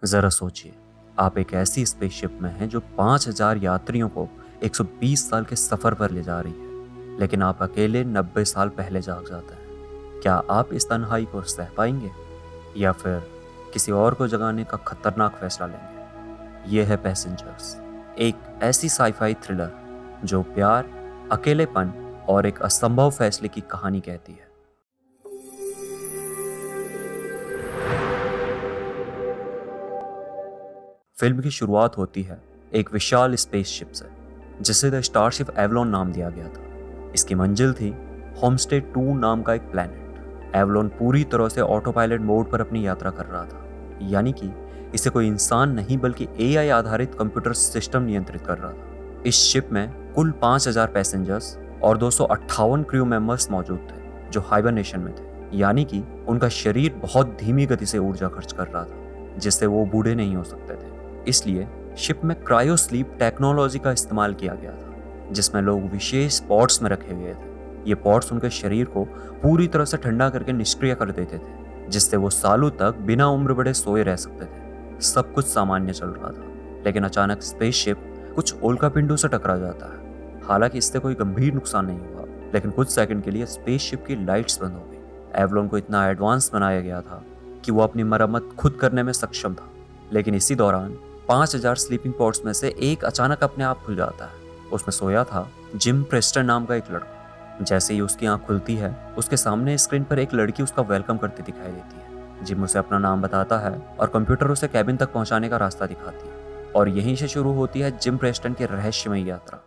ज़रा सोचिए, आप एक ऐसी स्पेसशिप में हैं जो 5000 यात्रियों को 120 साल के सफ़र पर ले जा रही है, लेकिन आप अकेले 90 साल पहले जाग जाते हैं। क्या आप इस तन्हाई को सह पाएंगे या फिर किसी और को जगाने का खतरनाक फैसला लेंगे? ये है पैसेंजर्स, एक ऐसी साईफाई थ्रिलर जो प्यार, अकेलेपन और एक असंभव फैसले की कहानी कहती है। फिल्म की शुरुआत होती है एक विशाल स्पेसशिप से, जिसे द स्टारशिप एवलॉन नाम दिया गया था। इसकी मंजिल थी होमस्टे 2 नाम का एक प्लैनेट। एवलॉन पूरी तरह से ऑटो पायलट मोड पर अपनी यात्रा कर रहा था, यानी कि इसे कोई इंसान नहीं बल्कि एआई आधारित कंप्यूटर सिस्टम नियंत्रित कर रहा था। इस शिप में कुल 5000 पैसेंजर्स और 258 क्रू मेंबर्स मौजूद थे जो हाइबरनेशन में थे, यानी कि उनका शरीर बहुत धीमी गति से ऊर्जा खर्च कर रहा था, जिससे वो बूढ़े नहीं हो सकते थे। इसलिए शिप में क्रायो स्लीप टेक्नोलॉजी का इस्तेमाल किया गया था, जिसमें लोग विशेष पॉड्स में रखे हुए थे। ये पॉड्स उनके शरीर को पूरी तरह से ठंडा करके निष्क्रिय कर देते थे, जिससे वो सालों तक बिना उम्र बढ़े सोए रह सकते थे। सब कुछ सामान्य चल रहा था, लेकिन अचानक स्पेसशिप कुछ उल्कापिंडों से टकरा जाता है। हालांकि इससे कोई गंभीर नुकसान नहीं हुआ, लेकिन कुछ सेकंड के लिए स्पेसशिप की लाइट्स बंद हो गई। एवलॉन को इतना एडवांस बनाया गया था कि वो अपनी मरम्मत खुद करने में सक्षम था, लेकिन इसी दौरान 5000 स्लीपिंग पॉड्स में से एक अचानक अपने आप खुल जाता है। उसमें सोया था जिम प्रेस्टन नाम का एक लड़का। जैसे ही उसकी आंख खुलती है, उसके सामने स्क्रीन पर एक लड़की उसका वेलकम करती दिखाई देती है। जिम उसे अपना नाम बताता है और कंप्यूटर उसे कैबिन तक पहुंचाने का रास्ता दिखाती है, और यहीं से शुरू होती है जिम प्रेस्टन की रहस्यमयी यात्रा।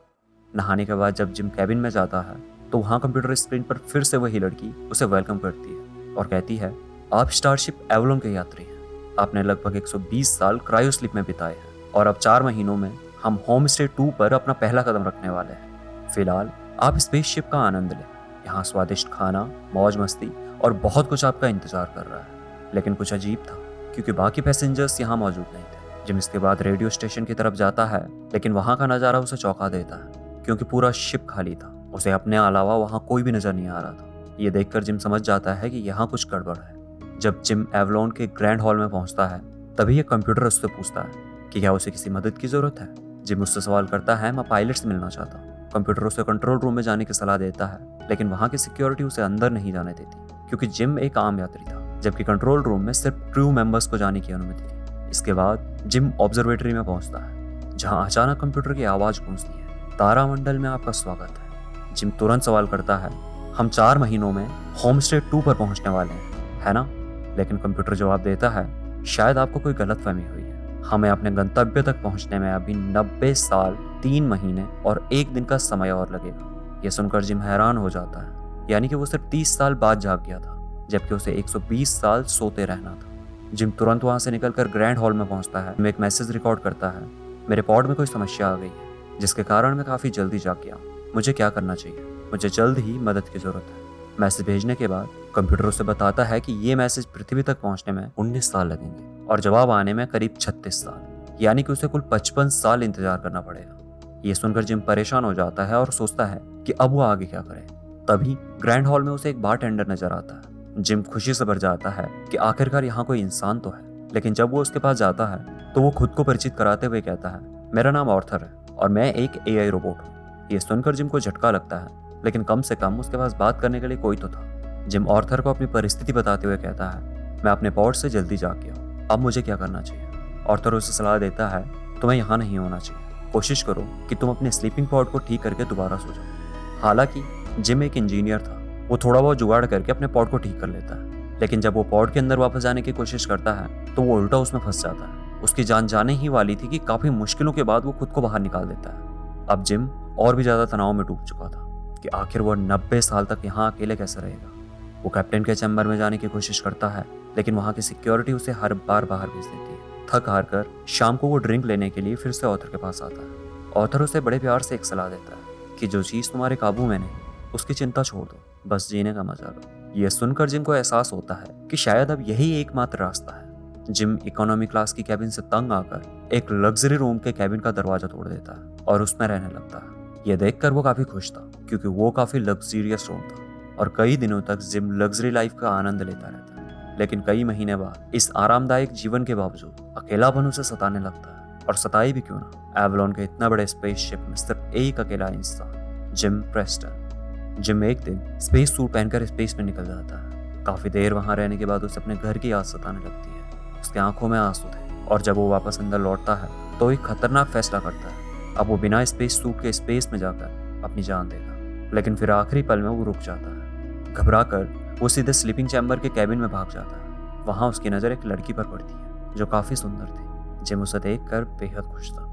नहाने के बाद जब जिम कैबिन में जाता है तो वहाँ कंप्यूटर स्क्रीन पर फिर से वही लड़की उसे वेलकम करती है और कहती है, आप स्टारशिप एवलॉन के यात्री हैं। आपने लगभग 120 साल क्रायो स्लीप में बिताए हैं और अब 4 महीनों में हम होम स्टे 2 पर अपना पहला कदम रखने वाले हैं। फिलहाल आप स्पेसशिप का आनंद लें। यहाँ स्वादिष्ट खाना, मौज मस्ती और बहुत कुछ आपका इंतजार कर रहा है। लेकिन कुछ अजीब था, क्योंकि बाकी पैसेंजर्स यहाँ मौजूद नहीं थे। जिम इसके बाद रेडियो स्टेशन की तरफ जाता है, लेकिन वहाँ का नज़ारा उसे चौंका देता है, क्योंकि पूरा शिप खाली था। उसे अपने अलावा वहाँ कोई भी नजर नहीं आ रहा था। ये देखकर जिम समझ जाता है कि यहाँ कुछ गड़बड़ है। जब जिम एवलॉन के ग्रैंड हॉल में पहुंचता है, तभी एक कंप्यूटर उससे पूछता है कि क्या उसे किसी मदद की जरूरत है। जिम उससे सवाल करता है, मैं पायलट से मिलना चाहता हूँ। कंप्यूटर उसे कंट्रोल रूम में जाने की सलाह देता है, लेकिन वहाँ की सिक्योरिटी उसे अंदर नहीं जाने देती, क्योंकि जिम एक आम यात्री था, जबकि कंट्रोल रूम में सिर्फ क्रू मेंबर्स को जाने की अनुमति थी। इसके बाद जिम ऑब्जर्वेटरी में पहुंचता है, जहाँ अचानक कंप्यूटर की आवाज़ गूंजती है, तारामंडल में आपका स्वागत है। जिम तुरंत सवाल करता है, हम 4 महीनों में होम स्टे 2 पर पहुंचने वाले हैं, है ना? लेकिन कंप्यूटर जवाब देता है, शायद आपको कोई गलतफहमी हुई है। हमें अपने गंतव्य तक पहुंचने में अभी 90 साल, 3 महीने और 1 दिन का समय और लगेगा। यह सुनकर जिम हैरान हो जाता है, यानी कि वो सिर्फ 30 साल बाद जाग गया था, जबकि उसे 120 साल सोते रहना था। जिम तुरंत वहां से निकलकर ग्रैंड हॉल में पहुंचता है। मैं एक मैसेज रिकॉर्ड करता है, मेरे पॉड में कोई समस्या आ गई है, जिसके कारण मैं काफ़ी जल्दी जाग गया हूँ। मुझे क्या करना चाहिए? मुझे जल्द ही मदद की ज़रूरत है। मैसेज भेजने के बाद कंप्यूटर उसे बताता है कि ये मैसेज पृथ्वी तक पहुंचने में 19 साल लगेंगे और जवाब आने में करीब 36 साल, यानी कि उसे कुल 55 साल इंतजार करना पड़ेगा। ये सुनकर जिम परेशान हो जाता है और सोचता है कि अब वो आगे क्या करे। तभी ग्रैंड हॉल में उसे एक बारटेंडर नजर आता है। जिम खुशी से भर जाता है कि आखिरकार यहाँ कोई इंसान तो है, लेकिन जब वो उसके पास जाता है तो वो खुद को परिचित कराते हुए कहता है, मेरा नाम आर्थर है और मैं एक एआई रोबोट हूँ। ये सुनकर जिम को झटका लगता है, लेकिन कम से कम उसके पास बात करने के लिए कोई तो था। जिम आर्थर को अपनी परिस्थिति बताते हुए कहता है, मैं अपने पॉड से जल्दी जाग गया हूँ, अब मुझे क्या करना चाहिए? आर्थर उसे सलाह देता है, तुम्हें यहाँ नहीं होना चाहिए। कोशिश करो कि तुम अपने स्लीपिंग पॉड को ठीक करके दोबारा सो जाओ। हालांकि जिम एक इंजीनियर था, वो थोड़ा बहुत जुगाड़ करके अपने पॉड को ठीक कर लेता है, लेकिन जब वो पॉड के अंदर वापस जाने की कोशिश करता है तो वो उल्टा उसमें फंस जाता है। उसकी जान जाने ही वाली थी कि काफी मुश्किलों के बाद वो खुद को बाहर निकाल देता है। अब जिम और भी ज्यादा तनाव में डूब चुका था कि आखिर वो 90 साल तक यहाँ अकेले कैसे रहेगा। वो कैप्टन के चैम्बर में जाने की कोशिश करता है, लेकिन वहाँ की सिक्योरिटी उसे हर बार बाहर भेज देती है। थक हार कर शाम को वो ड्रिंक लेने के लिए फिर से ऑथर के पास आता है। ऑथर उसे बड़े प्यार से एक सलाह देता है कि जो चीज़ तुम्हारे काबू में नहीं उसकी चिंता छोड़ दो, बस जीने का मजा लो। ये सुनकर जिम को एहसास होता है कि शायद अब यही एकमात्र रास्ता है। जिम इकोनॉमी क्लास की कैबिन से तंग आकर एक लग्जरी रूम के कैबिन का दरवाजा तोड़ देता है और उसमें रहने लगता है। यह देखकर वो काफी खुश था, क्योंकि वो काफी लग्जरियस रूम था और कई दिनों तक जिम लग्जरी लाइफ का आनंद लेता रहता है। लेकिन कई महीने बाद इस आरामदायक जीवन के बावजूद अकेलापन उसे सताने लगता है। और सताए भी क्यों ना, एवलॉन के इतना बड़े स्पेसशिप में सिर्फ एक अकेला इंसान, जिम प्रेस्टन। जिम एक दिन स्पेस सूट पहनकर स्पेस में निकल जाता है। काफी देर वहां रहने के बाद उसे अपने घर की याद सताने लगती है। उसकी आंखों में आंसू थे और जब वो वापस अंदर लौटता है तो एक खतरनाक फैसला करता है। अब वो बिना स्पेस सूट के स्पेस में जाकर अपनी जान देगा। लेकिन फिर आखिरी पल में वो रुक जाता है। घबरा कर वो सीधे स्लीपिंग चैम्बर के कैबिन में भाग जाता है। वहां उसकी नज़र एक लड़की पर पड़ती है जो काफ़ी सुंदर थी। जिम उसे देखकर बेहद खुश था।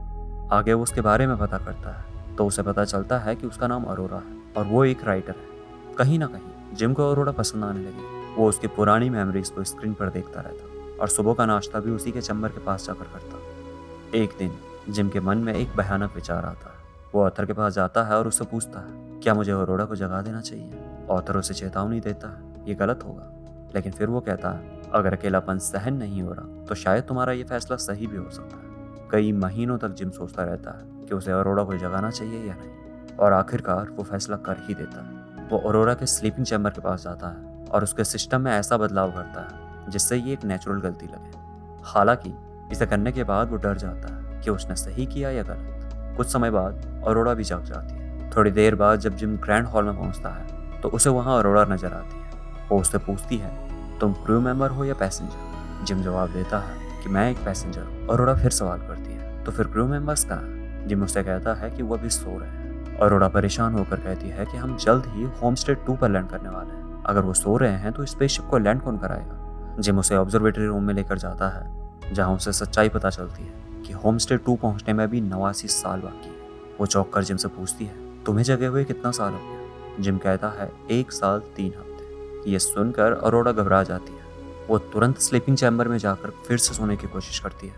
आगे वो उसके बारे में पता करता है तो उसे पता चलता है कि उसका नाम अरोरा है और वो एक राइटर है। कहीं ना कहीं जिम को अरोरा पसंद आने लगी। वो उसकी पुरानी मेमोरीज को स्क्रीन पर देखता रहता और सुबह का नाश्ता भी उसी के चैम्बर के पास जाकर करता। एक दिन जिम के मन में एक भयानक विचार आता है। वो ऑथर के पास जाता है और उससे पूछता है, क्या मुझे अरोरा को जगा देना चाहिए? ऑथर उसे चेतावनी देता है, ये गलत होगा। लेकिन फिर वो कहता है, अगर अकेलापन सहन नहीं हो रहा तो शायद तुम्हारा ये फैसला सही भी हो सकता है। कई महीनों तक जिम सोचता रहता है कि उसे अरोरा को जगाना चाहिए या नहीं, और आखिरकार वो फैसला कर ही देता है। वो अरोरा के स्लीपिंग चैम्बर के पास जाता है और उसके सिस्टम में ऐसा बदलाव करता है जिससे ये एक नेचुरल गलती लगे। हालांकि इसे करने के बाद वो डर जाता है कि उसने सही किया या गलत। कुछ समय बाद अरोरा भी जाग जाती है। थोड़ी देर बाद जब जिम ग्रैंड हॉल में पहुंचता है तो उसे वहां अरोरा नजर आती है। वो उससे पूछती है, तुम क्रू मेंबर हो या पैसेंजर? जिम जवाब देता है कि मैं एक पैसेंजर हूँ। अरोरा फिर सवाल करती है, तो फिर क्रू मेंबर्स कहाँ हैं? जिम उससे कहता है कि वो अभी सो रहे हैं। अरोरा परेशान होकर कहती है कि हम जल्द ही होमस्टे 2 पर लैंड करने वाले हैं। अगर वो सो रहे हैं तो स्पेसशिप को लैंड कौन कराएगा? जिम उसे ऑब्जर्वेटरी रूम में लेकर जाता है जहाँ उसे सच्चाई पता चलती है कि होमस्टे 2 पहुँचने में अभी 89 साल बाकी है। वो चौंक कर जिम से पूछती है, तुम्हें जगे हुए कितना साल हो गया? जिम कहता है 1 साल 3 हफ्ते। ये सुनकर अरोरा घबरा जाती है। वो तुरंत स्लीपिंग चैम्बर में जाकर फिर से सोने की कोशिश करती है,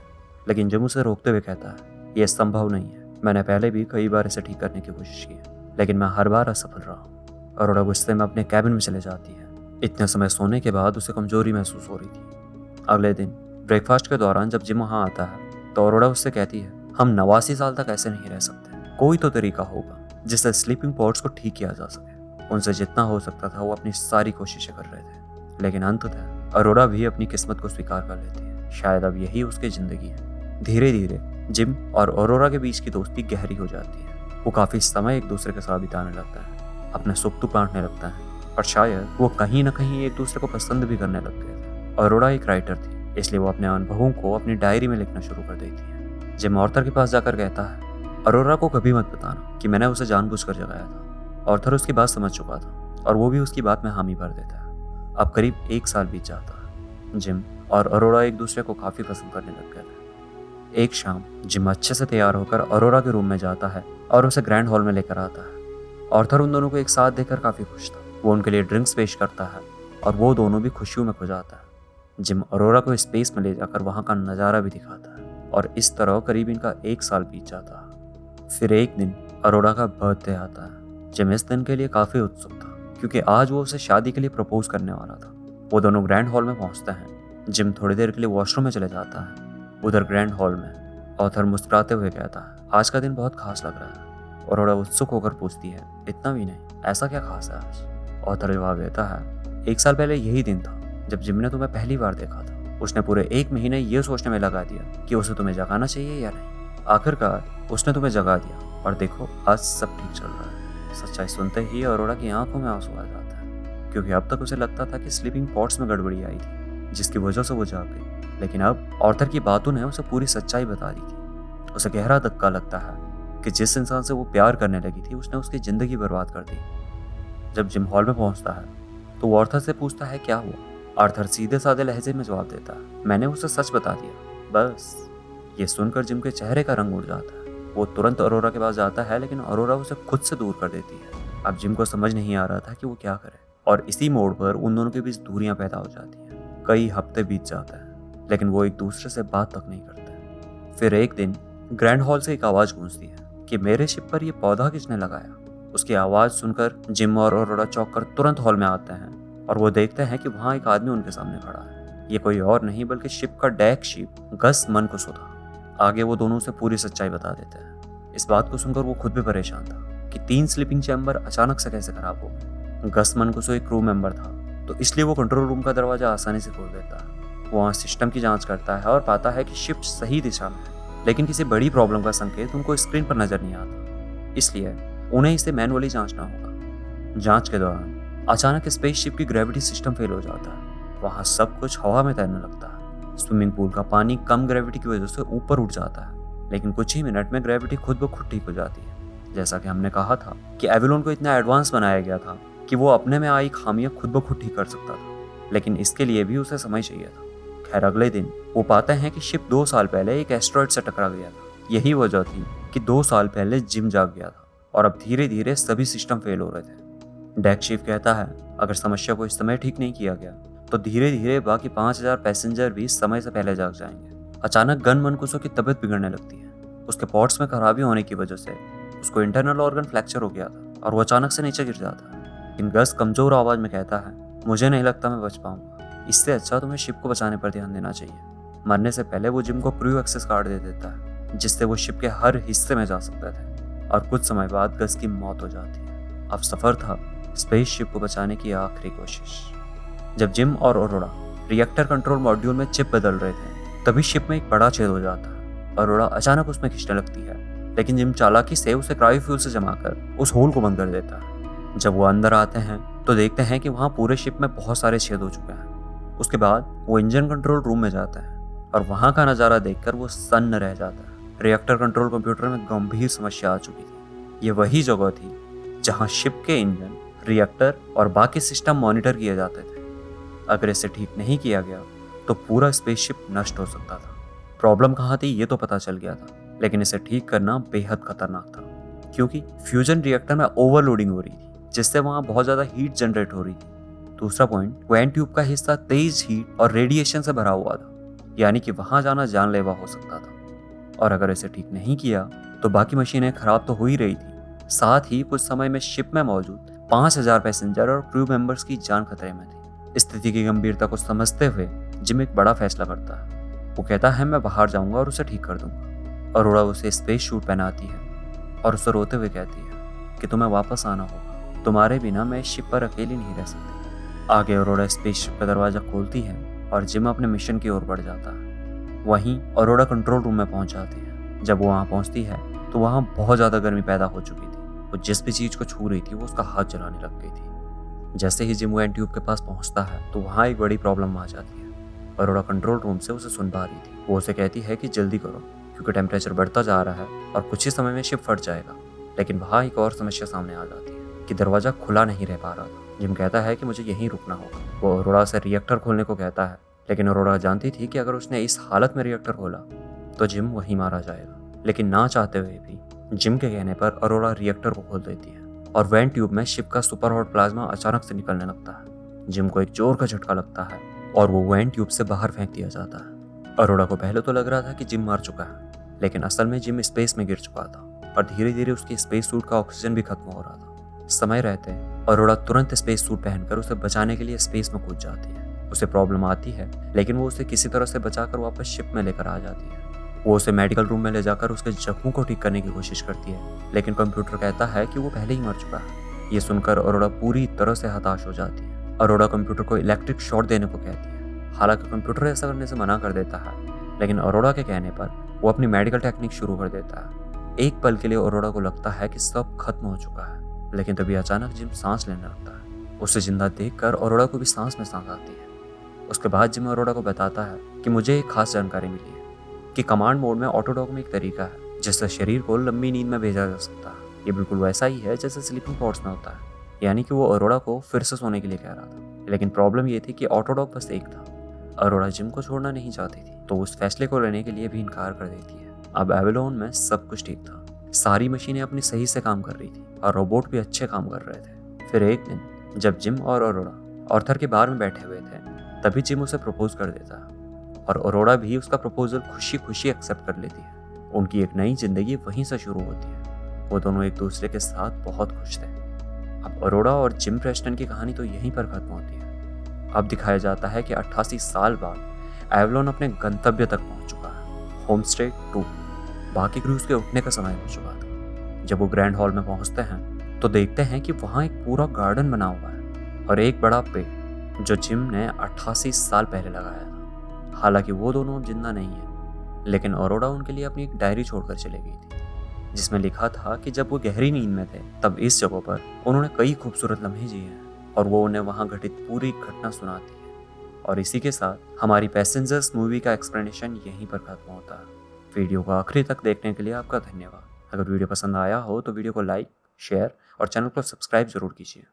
लेकिन जिम उसे रोकते हुए कहता है, यह संभव नहीं है। मैंने पहले भी कई बार इसे ठीक करने की कोशिश की है, लेकिन मैं हर बार असफल रहा हूँ। अरोरा गुस्से में अपने कैबिन में चले जाती है। इतने समय सोने के बाद उसे कमजोरी महसूस हो रही थी। अगले दिन ब्रेकफास्ट के दौरान जब जिम वहाँ आता है तो अरोरा उससे कहती है, हम 89 साल तक ऐसे नहीं रह सकते। कोई तो तरीका होगा जिससे स्लीपिंग पॉड्स को ठीक किया जा सके। उनसे जितना हो सकता था वो अपनी सारी कोशिशें कर रहे थे, लेकिन अंततः अरोरा भी अपनी किस्मत को स्वीकार कर लेती है। शायद अब यही उसकी जिंदगी है। धीरे धीरे जिम और अरोरा के बीच की दोस्ती गहरी हो जाती है। वो काफी समय एक दूसरे के साथ बिताने लगता है, अपने सुख दुख बांटने लगता है, और शायद वो कहीं ना कहीं एक दूसरे को पसंद भी करने लग गए थे। अरोरा एक राइटर थी, इसलिए वो अपने अनुभवों को अपनी डायरी में लिखना शुरू कर देती है। जिम ऑर्थर के पास जाकर कहता है, अरोरा को कभी मत बताना कि मैंने उसे जानबूझकर जगाया था। ऑर्थर उसकी बात समझ चुका था और वो भी उसकी बात में हामी भर देता है। अब करीब 1 साल बीत जाता है। जिम और अरोरा एक दूसरे को काफी पसंद करने लग गए थे। एक शाम जिम अच्छे से तैयार होकर अरोरा के रूम में जाता है और उसे ग्रैंड हॉल में लेकर आता है। ऑर्थर उन दोनों को एक साथ देखकर काफी खुश था। वो उनके लिए ड्रिंक्स पेश करता है और वो दोनों भी खुशियों में खो जाता है। जिम अरोरा को स्पेस में ले जाकर वहां का नजारा भी दिखाता है और इस तरह करीब इनका 1 साल बीत जाता है। फिर एक दिन अरोरा का बर्थडे आता है। जिम इस दिन के लिए काफी उत्सुक था क्योंकि आज वो उसे शादी के लिए प्रपोज करने वाला था। वो दोनों ग्रैंड हॉल में पहुंचते हैं। जिम थोड़ी देर के लिए वॉशरूम में चले जाता है। उधर ग्रैंड हॉल में ऑथर मुस्कुराते हुए कहता है, आज का दिन बहुत खास लग रहा है। अरोरा उत्सुक होकर पूछती है, इतना भी नहीं, ऐसा क्या खास है आज? ऑथर जवाब देता है, 1 साल पहले यही दिन था जब जिम ने तुम्हें पहली बार देखा था। उसने पूरे 1 महीने ये सोचने में लगा दिया कि उसे तुम्हें जगाना चाहिए या नहीं। आखिरकार उसने तुम्हें जगा दिया और देखो आज सब ठीक चल रहा है। सच्चाई सुनते ही अरोरा की आंखों में आंसू आ जाता है क्योंकि अब तक उसे लगता था कि स्लीपिंग पॉड्स में गड़बड़ी आई थी जिसकी वजह से वो जाग गई। लेकिन अब ऑर्थर की बातों ने उसे पूरी सच्चाई बता दी थी। उसे गहरा धक्का लगता है कि जिस इंसान से वो प्यार करने लगी थी उसने उसकी जिंदगी बर्बाद कर दी। जब जिम हॉल में पहुंचता है तो वो आर्थर से पूछता है क्या हुआ। आर्थर सीधे साधे लहजे में जवाब देता है, मैंने उसे सच बता दिया बस। ये सुनकर जिम के चेहरे का रंग उड़ जाता है। वो तुरंत अरोरा के पास जाता है लेकिन अरोरा उसे खुद से दूर कर देती है। अब जिम को समझ नहीं आ रहा था कि वो क्या करे और इसी मोड़ पर उन दोनों के बीच दूरियां पैदा हो जाती हैं। कई हफ्ते बीत जाते हैं लेकिन वो एक दूसरे से बात तक नहीं करते। फिर एक दिन ग्रैंड हॉल से एक आवाज गूंजती है कि मेरे शिप पर यह पौधा किसने लगाया। उसकी आवाज सुनकर जिम और अरोरा चौंक कर तुरंत हॉल में आते हैं और वो देखते हैं कि वहाँ एक आदमी उनके सामने खड़ा है। ये कोई और नहीं बल्कि शिप का डेक शिप गस मनकुसो था। आगे वो दोनों से पूरी सच्चाई बता देते हैं। इस बात को सुनकर वो खुद भी परेशान था कि 3 स्लीपिंग चैम्बर अचानक से कैसे खराब हो गए। गस मनकुसो एक क्रू मेंबर था तो इसलिए वो कंट्रोल रूम का दरवाज़ा आसानी से खोल देता है। वो वहाँ सिस्टम की जांच करता है और पाता है कि शिप सही दिशा में है, लेकिन किसी बड़ी प्रॉब्लम का संकेत उनको स्क्रीन पर नज़र नहीं आता। इसलिए उन्हें इसे मैनुअली जांचना होगा। जांच के दौरान अचानक स्पेसशिप की ग्रेविटी सिस्टम फेल हो जाता है। वहाँ सब कुछ हवा में तैरने लगता है। स्विमिंग पूल का पानी कम ग्रेविटी की वजह से ऊपर उठ जाता है, लेकिन कुछ ही मिनट में ग्रेविटी खुद ब खुद ठीक हो जाती है। जैसा कि हमने कहा था कि एवलोन को इतना एडवांस बनाया गया था कि वो अपने में आई खामियां खुद ब खुद ठीक कर सकता था, लेकिन इसके लिए भी उसे समय चाहिए था। खैर, अगले दिन वो पाते हैं कि शिप 2 साल पहले एक एस्टेरॉयड से टकरा गया था। यही वजह थी कि 2 साल पहले जिम जाग गया था और अब धीरे धीरे सभी सिस्टम फेल हो रहे थे। डेक चीफ कहता है अगर समस्या को इस समय ठीक नहीं किया गया तो धीरे धीरे बाकी 5000 पैसेंजर भी समय से पहले जाग जाएंगे। अचानक गन मनकुसो की तबीयत बिगड़ने लगती है। उसके पॉट्स में खराबी होने की वजह से उसको इंटरनल ऑर्गन फ्रैक्चर हो गया था और वो अचानक से नीचे गिर जाता है। लेकिन गस कमजोर आवाज में कहता है मुझे नहीं लगता मैं बच पाऊंगा, इससे अच्छा तुम्हें शिप को बचाने पर ध्यान देना चाहिए। मरने से पहले वो जिम को क्रू एक्सेस कार्ड दे देता है, जिससे वो शिप के हर हिस्से में जा सकते थे। और कुछ समय बाद गस की मौत हो जाती है। अब सफर था स्पेस शिप को बचाने की आखिरी कोशिश। जब जिम और अरोड़ा रिएक्टर कंट्रोल मॉड्यूल में चिप बदल रहे थे, तभी शिप में एक बड़ा छेद हो जाता है। अरोड़ा अचानक उसमें खींचने लगती है, लेकिन जिम चालाकी से उसे क्रायोफ्यूल से जमाकर उस होल को बंद कर देता है। जब वो अंदर आते हैं तो देखते हैं कि वहाँ पूरे शिप में बहुत सारे छेद हो चुके हैं। उसके बाद वो इंजन कंट्रोल रूम में जाते हैं और वहाँ का नज़ारा देखकर वो सन्न रह जाता है। रिएक्टर कंट्रोल कंप्यूटर में गंभीर समस्या आ चुकी थी। ये वही जगह थी जहाँ शिप के इंजन, रिएक्टर और बाकी सिस्टम मॉनिटर किए जाते थे। अगर इसे ठीक नहीं किया गया तो पूरा स्पेसशिप नष्ट हो सकता था। प्रॉब्लम कहाँ थी ये तो पता चल गया था, लेकिन इसे ठीक करना बेहद खतरनाक था, क्योंकि फ्यूजन रिएक्टर में ओवरलोडिंग हो रही थी, जिससे वहाँ बहुत ज़्यादा हीट जनरेट हो रही थी। दूसरा पॉइंट, क्वेन ट्यूब का हिस्सा तेज हीट और रेडिएशन से भरा हुआ था, यानी कि वहाँ जाना जानलेवा हो सकता था। और अगर इसे ठीक नहीं किया तो बाकी मशीनें खराब तो हो ही रही थी, साथ ही कुछ समय में शिप में मौजूद 5000 पैसेंजर और क्रू मेंबर्स की जान खतरे में थी। स्थिति की गंभीरता को समझते हुए जिम एक बड़ा फैसला करता है। वो कहता है मैं बाहर जाऊंगा और उसे ठीक कर दूंगा। अरोड़ा उसे स्पेस सूट पहनाती है और उसे रोते हुए कहती है कि तुम्हें वापस आना होगा, तुम्हारे बिना मैं इस शिप पर अकेली नहीं रह सकती। आगे अरोड़ा स्पेसशिप का दरवाजा खोलती है और जिम अपने मिशन की ओर बढ़ जाता है। वहीं अरोड़ा कंट्रोल रूम में पहुंच जाती है। जब वो वहां पहुंचती है तो वहां बहुत ज़्यादा गर्मी पैदा हो चुकी थी। वो जिस भी चीज़ को छू रही थी वो उसका हाथ जलाने लग गई थी। जैसे ही जिम वो एंड ट्यूब के पास पहुंचता है तो वहाँ एक बड़ी प्रॉब्लम आ जाती है। अरोड़ा कंट्रोल रूम से उसे सुन पा रही थी। वो उसे कहती है कि जल्दी करो क्योंकि टेम्परेचर बढ़ता जा रहा है और कुछ ही समय में शिप फट जाएगा। लेकिन वहाँ एक और समस्या सामने आ जाती है कि दरवाज़ा खुला नहीं रह पा रहा था। जिम कहता है कि मुझे यहीं रुकना होगा। वो अरोड़ा से रिएक्टर खोलने को कहता है, लेकिन अरोड़ा जानती थी कि अगर उसने इस हालत में रिएक्टर खोला तो जिम वहीं मारा जाएगा। लेकिन ना चाहते हुए भी जिम के कहने पर अरोड़ा रिएक्टर को खोल देती है और वैन ट्यूब में शिप का सुपर हॉट प्लाज्मा अचानक से निकलने लगता है। जिम को एक जोर का झटका लगता है और वो वैन ट्यूब से बाहर फेंक दिया जाता है। अरोड़ा को पहले तो लग रहा था कि जिम मर चुका है, लेकिन असल में जिम स्पेस में गिर चुका था और धीरे धीरे उसकी स्पेस सूट का ऑक्सीजन भी खत्म हो रहा था। समय रहते अरोड़ा तुरंत स्पेस सूट पहनकर उसे बचाने के लिए स्पेस में कूद जाती है। उसे प्रॉब्लम आती है, लेकिन वो उसे किसी तरह से बचाकर वापस शिप में लेकर आ जाती है। वो उसे मेडिकल रूम में ले जाकर उसके जख्मों को ठीक करने की कोशिश करती है, लेकिन कंप्यूटर कहता है कि वो पहले ही मर चुका है। ये सुनकर अरोड़ा पूरी तरह से हताश हो जाती है। अरोड़ा कंप्यूटर को इलेक्ट्रिक शॉक देने को कहती है। हालांकि कंप्यूटर ऐसा करने से मना कर देता है, लेकिन अरोड़ा के कहने पर वो अपनी मेडिकल टेक्निक शुरू कर देता है। एक पल के लिए अरोड़ा को लगता है कि सब खत्म हो चुका है, लेकिन तभी अचानक जिम सांस लेने लगता है। उसे जिंदा देखकर अरोड़ा को भी सांस में सांस आती है। उसके बाद जिम अरोड़ा को बताता है कि मुझे एक खास जानकारी मिली है कि कमांड मोड में ऑटोडॉक में एक तरीका है जिससे शरीर को लंबी नींद में भेजा जा सकता है। ये बिल्कुल वैसा ही है जैसे स्लीपिंग पॉड्स में होता है, यानी कि वो अरोड़ा को फिर से सोने के लिए कह रहा था। लेकिन प्रॉब्लम ये थी कि ऑटोडॉक बस एक था। अरोड़ा जिम को छोड़ना नहीं चाहती थी, तो उस फैसले को लेने के लिए भी इनकार कर देती है। अब एवलोन में सब कुछ ठीक था। सारी मशीनें अपनी सही से काम कर रही थी और रोबोट भी अच्छे काम कर रहे थे। फिर एक दिन जब जिम और अरोड़ा ऑर्थर के बार में बैठे हुए थे, तभी जिम उसे प्रपोज कर देता है और अरोड़ा भी उसका प्रपोजल खुशी खुशी एक्सेप्ट कर लेती है। उनकी एक नई जिंदगी वहीं से शुरू होती है। वो दोनों एक दूसरे के साथ बहुत खुश थे। अब अरोड़ा और जिम प्रेस्टन की कहानी तो यहीं पर खत्म होती है। अब दिखाया जाता है कि 88 साल बाद एवलोन अपने गंतव्य तक पहुंच चुका है, होमस्टेड 2। बाकी क्रूज के उठने का समय हो चुका था। जब वो ग्रैंड हॉल में पहुंचते हैं तो देखते हैं कि वहाँ एक पूरा गार्डन बना हुआ है और एक बड़ा पेड़ जो जिम ने 88 साल पहले लगाया था। हालांकि वो दोनों अब जिंदा नहीं है, लेकिन अरोड़ा उनके लिए अपनी एक डायरी छोड़कर चली गई थी, जिसमें लिखा था कि जब वो गहरी नींद में थे तब इस जगह पर उन्होंने कई खूबसूरत लम्हे जिए हैं और वो उन्हें वहाँ घटित पूरी घटना सुनाती है। और इसी के साथ हमारी पैसेंजर्स मूवी का एक्सप्लेनेशन यहीं पर खत्म होता है। वीडियो को आखिरी तक देखने के लिए आपका धन्यवाद। अगर वीडियो पसंद आया हो तो वीडियो को लाइक, शेयर और चैनल को सब्सक्राइब जरूर कीजिए।